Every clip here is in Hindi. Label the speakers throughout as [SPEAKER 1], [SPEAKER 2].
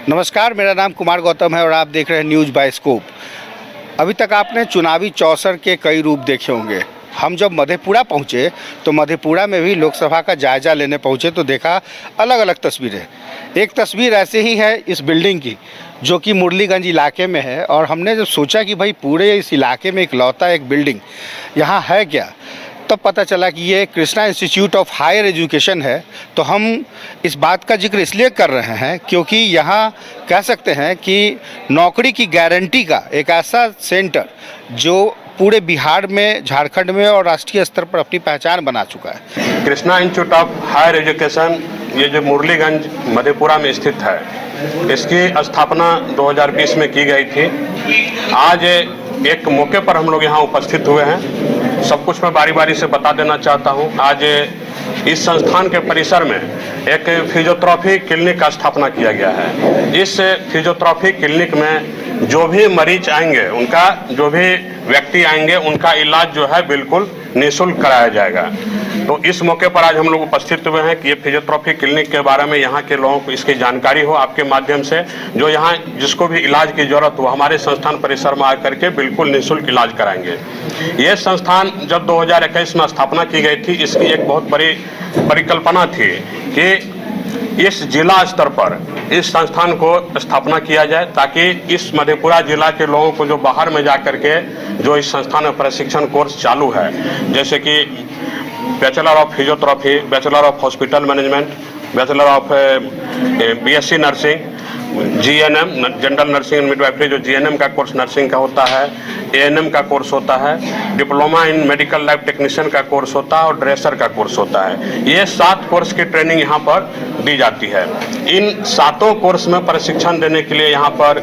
[SPEAKER 1] नमस्कार, मेरा नाम कुमार गौतम है और आप देख रहे हैं न्यूज़ बाय स्कोप। अभी तक आपने चुनावी चौसर के कई रूप देखे होंगे। हम जब मधेपुरा पहुँचे तो मधेपुरा में भी लोकसभा का जायज़ा लेने पहुँचे तो देखा अलग अलग तस्वीरें। एक तस्वीर ऐसे ही है इस बिल्डिंग की जो कि मुरलीगंज इलाके में है, और हमने जब सोचा कि भाई पूरे इस इलाके में इकलौता एक बिल्डिंग यहाँ है क्या, तब पता चला कि ये Krishna Institute of Higher Education है। तो हम इस बात का जिक्र इसलिए कर रहे हैं क्योंकि यहाँ कह सकते हैं कि नौकरी की गारंटी का एक ऐसा सेंटर जो पूरे बिहार में, झारखंड में और राष्ट्रीय स्तर पर अपनी पहचान बना चुका है।
[SPEAKER 2] Krishna Institute of Higher Education ये जो मुरलीगंज मधेपुरा में स्थित है, इसकी स्थापना 2020 में की गई थी। आज एक मौके पर हम लोग यहाँ उपस्थित हुए हैं। सब कुछ मैं बारी बारी से बता देना चाहता हूँ। आज इस संस्थान के परिसर में एक फिजियोथेरेपी क्लिनिक का स्थापना किया गया है। इस फिजियोथेरेपी क्लिनिक में जो भी मरीज आएंगे, उनका जो भी व्यक्ति आएंगे, उनका इलाज जो है बिल्कुल निःशुल्क कराया जाएगा। तो इस मौके पर आज हम लोग उपस्थित हुए हैं कि ये फिजियोथेरेपी क्लिनिक के बारे में यहाँ के लोगों को इसकी जानकारी हो आपके माध्यम से। जो यहाँ जिसको भी इलाज की जरूरत हो, हमारे संस्थान परिसर में आकर के बिल्कुल निःशुल्क इलाज कराएंगे। ये संस्थान जब 2021 में स्थापना की गई थी, इसकी एक बहुत बड़ी परिकल्पना थी कि इस जिला स्तर पर इस संस्थान को स्थापना किया जाए ताकि इस मधेपुरा जिला के लोगों को जो बाहर में जाकर के जो इस संस्थान में प्रशिक्षण कोर्स चालू है, जैसे कि bachelor of physiotherapy, bachelor of hospital management, bachelor of BSc nursing, GNM general nursing and midwifery जो जीएनएम का कोर्स नर्सिंग का होता है, एएनएम का कोर्स होता है, diploma in medical lab technician का कोर्स होता है और ड्रेसर का कोर्स होता है। ये 7 कोर्स की ट्रेनिंग यहाँ पर दी जाती है। इन 7 कोर्स में प्रशिक्षण देने के लिए यहाँ पर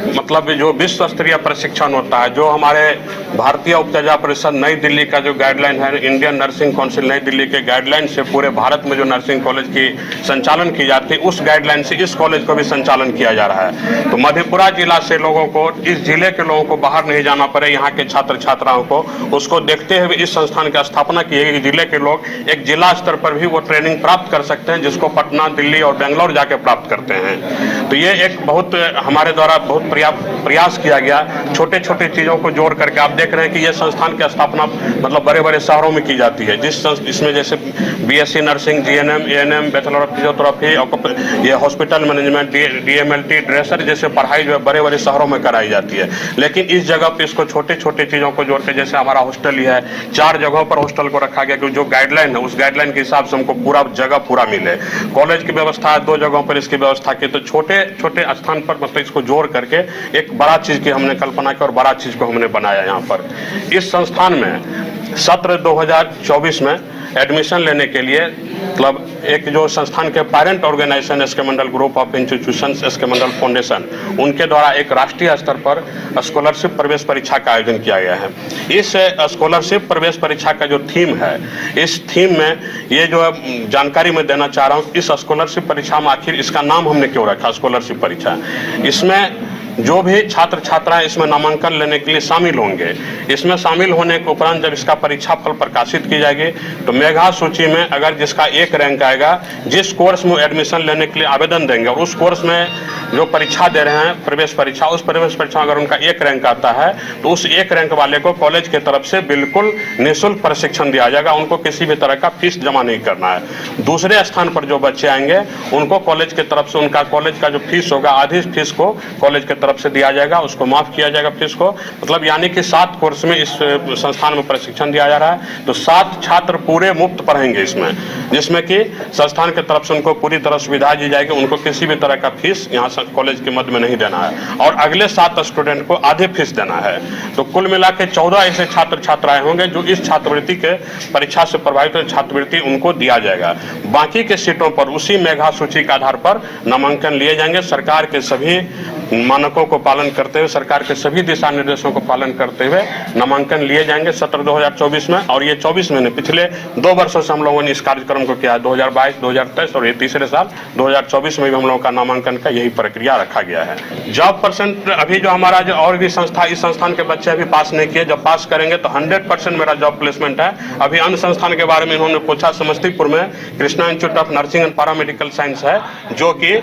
[SPEAKER 2] मतलब जो विश्व स्तरीय प्रशिक्षण होता है, जो हमारे भारतीय उपचार परिषद नई दिल्ली का जो गाइडलाइन है, इंडियन नर्सिंग काउंसिल नई दिल्ली के गाइडलाइन से पूरे भारत में जो नर्सिंग कॉलेज की संचालन की जाती है, उस गाइडलाइन से इस कॉलेज को भी संचालन किया जा रहा है। तो मधेपुरा जिला से लोगों को, इस जिले के लोगों को बाहर नहीं जाना पड़े, यहाँ के छात्र छात्राओं को, उसको देखते हुए इस संस्थान की स्थापना की है कि जिले के लोग एक जिला स्तर पर भी वो ट्रेनिंग प्राप्त कर सकते हैं, जिसको पटना, दिल्ली और बेंगलोर जाके प्राप्त करते हैं। तो ये एक बहुत हमारे द्वारा बहुत प्रयास किया गया, छोटे छोटे चीज़ों को जोड़ करके। आप देख रहे हैं कि ये संस्थान की स्थापना मतलब बड़े बड़े शहरों में की जाती है, इसमें जैसे BSc nursing, GNM, ANM, bachelor of physiotherapy, ये हॉस्पिटल मैनेजमेंट, डीएमएलटी, ड्रेसर जैसे पढ़ाई जो है बड़े बड़े शहरों में कराई जाती है। लेकिन इस जगह पे इसको छोटे छोटे चीज़ों को जोड़ के, जैसे हमारा हॉस्टल ही है, 4 जगहों पर हॉस्टल को रखा गया कि जो गाइडलाइन है उस गाइडलाइन के हिसाब से हमको पूरा जगह पूरा मिले। कॉलेज की व्यवस्था है, 2 जगहों पर इसकी व्यवस्था की। तो छोटे छोटे स्थान पर मतलब इसको जोड़ करके एक बड़ा चीज की हमने कल्पना की और बड़ा चीज को हमने बनाया। यहाँ पर इस संस्थान में सत्र 2024 में एडमिशन लेने के लिए मतलब एक जो संस्थान के parent organisation SK Mandal Group of Institutions SK Mandal Foundation, उनके द्वारा एक राष्ट्रीय स्तर पर स्कॉलरशिप प्रवेश परीक्षा का आयोजन किया गया है। इस स्कॉलरशिप प्रवेश परीक्षा का जो थीम है, इस थीम में ये जो जानकारी मैं देना चाह रहा हूँ, इस स्कॉलरशिप परीक्षा में आखिर इसका नाम हमने क्यों रखा स्कॉलरशिप परीक्षा। इसमें जो भी छात्र छात्राएं इसमें नामांकन लेने के लिए शामिल होंगे, इसमें शामिल होने के उपरांत जब इसका परीक्षा फल प्रकाशित की जाएगी तो मेधा सूची में अगर जिसका 1 रैंक आएगा, जिस कोर्स में एडमिशन लेने के लिए आवेदन देंगे और उस कोर्स में जो परीक्षा दे रहे हैं प्रवेश परीक्षा, उस प्रवेश परीक्षा अगर उनका 1 रैंक आता है तो उस 1 रैंक वाले को कॉलेज की तरफ से बिल्कुल निःशुल्क प्रशिक्षण दिया जाएगा। उनको किसी भी तरह का फीस जमा नहीं करना है। दूसरे स्थान पर जो बच्चे आएंगे उनको कॉलेज की तरफ से उनका कॉलेज का जो फीस होगा, आधी फीस को कॉलेज की तरफ से दिया जाएगा, उसको माफ किया जाएगा फीस को। मतलब यानी कि 7 कोर्स में इस संस्थान में प्रशिक्षण दिया जा रहा है। तो 7 छात्र पूरे मुफ्त पढ़ेंगे इसमें, जिसमें कि संस्थान की तरफ से उनको पूरी तरह सुविधा दी जाएगी। उनको किसी भी तरह का फीस यहाँ कॉलेज के मध्य में नहीं देना है और अगले 7 स्टूडेंट को आधे फीस देना है। तो कुल मिला के 14 ऐसे छात्र छात्राएं होंगे जो इस छात्रवृत्ति के परीक्षा से प्रभावित छात्रवृत्ति उनको दिया जाएगा। बाकी के सीटों पर उसी मेधा सूची के आधार पर नामांकन लिए जाएंगे। सरकार के सभी मानकों को पालन करते हुए, सरकार के सभी दिशा निर्देशों को पालन करते हुए नामांकन लिए जाएंगे सत्र 2024 में। और ये 24 महीने पिछले 2 वर्षों से हम लोगों ने इस कार्यक्रम को किया है, 2022, 2023 और ये तीसरे साल 2024 में भी हम लोगों का नामांकन का यही प्रक्रिया रखा गया है। जॉब परसेंट अभी जो हमारा जो और भी संस्था, इस संस्थान के बच्चे अभी पास नहीं किए, जब पास करेंगे तो 100% मेरा जॉब प्लेसमेंट है। अभी अन्य संस्थान के बारे में इन्होंने पूछा, समस्तीपुर में Krishna Institute of nursing and paramedical science है जो कि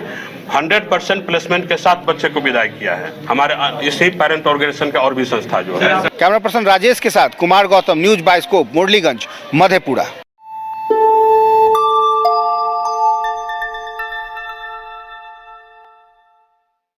[SPEAKER 2] 100% प्लेसमेंट के साथ बच्चे को विदाई किया है। हमारे इसी पेरेंट ऑर्गेनाइजेशन के और भी संस्था जो है।
[SPEAKER 1] कैमरा पर्सन राजेश के साथ कुमार गौतम, न्यूज बाइस्कोप, मुरलीगंज, मधेपुरा।